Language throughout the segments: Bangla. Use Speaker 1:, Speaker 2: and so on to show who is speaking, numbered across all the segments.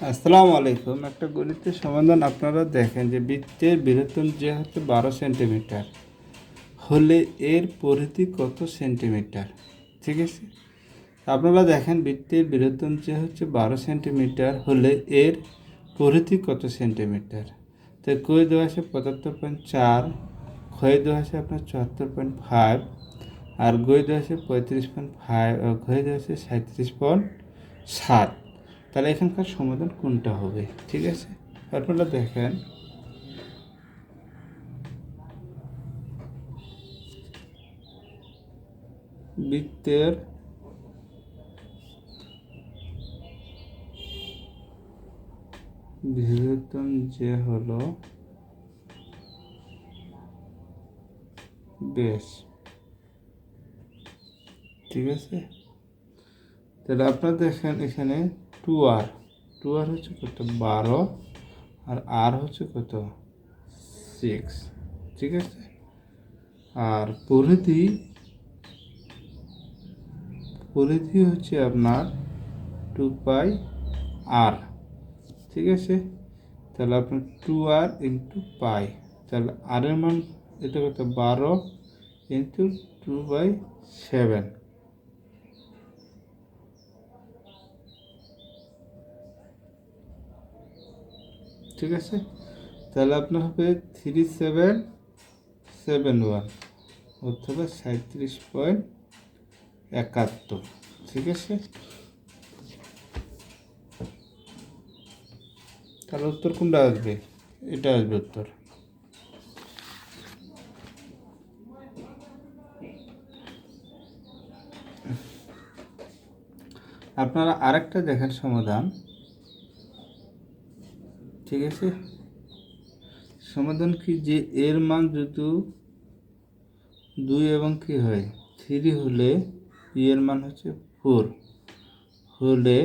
Speaker 1: আসসালামু আলাইকুম। একটা গণিতের সমাধান আপনারা দেখেন যে বৃত্তের বৃহত্তম যে হচ্ছে 12 সেন্টিমিটার হলে এর পরিধি কত সেন্টিমিটার। ঠিক আছে, আপনারা দেখেন বৃত্তের বৃহত্তম যে হচ্ছে 12 সেন্টিমিটার হলে এর পরিধি কত সেন্টিমিটার। তো কই দেওয়া আছে 75.4, ক্ষয় দেওয়া আছে আপনার 74.5, আর গই দেওয়া আছে 35.5, আর ঘয় দেওয়া আছে 37.7। তাহলে এখানকার সমাধান কোনটা হবে? ঠিক আছে, আপনারা দেখেন বৃত্তের বৃহত্তম যে হলো বেশ। ঠিক আছে, তাহলে আপনারা দেখেন এখানে 2r হচ্ছে কত 12, আর আর হচ্ছে কত 6। ঠিক আছে, আর পরিধি হচ্ছে আপনার 2πr। ঠিক আছে, তাহলে আপনার 2r ইন্টু পাই, তাহলে আর এর মান এটা কত 12 ইন্টু 2/7। ঠিক আছে, তাহলে আপনার হবে 3771 অথবা 37.71। ঠিক আছে, তাহলে উত্তর কোনটা আসবে? এটা আসবে উত্তর। আপনারা আরেকটা দেখেন সমাধান। ঠিক আছে, সমাধান কি যে এর মান যদি 2 এবং কি হয় 3 হলে এর মান হচ্ছে 4 হলে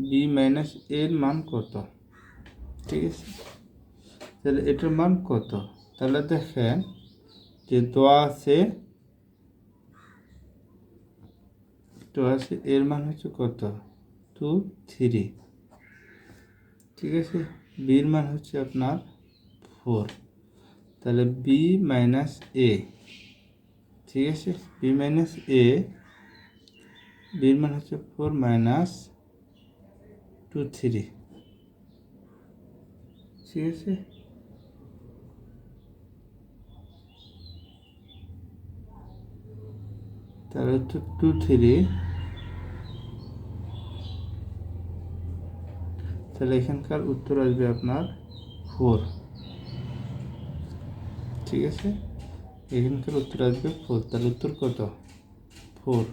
Speaker 1: বি মাইনাস এর মান কত। ঠিক আছে, তাহলে এটার মান কত? তাহলে দেখেন যে দেওয়া আছে এর মান হচ্ছে কত 2 3। ঠিক আছে, বির মান হচ্ছে আপনার 4, তাহলে বি মাইনাস এ। ঠিক আছে, বি মাইনাস এ, বির মান হচ্ছে 4 মাইনাস 2 3। ঠিক আছে, তাহলে হচ্ছে 2 3, তাহলে এখানকার উত্তর আসবে আপনার 4। ঠিক আছে, এখানকার উত্তর আসবে 4, তাহলে উত্তর কত 4।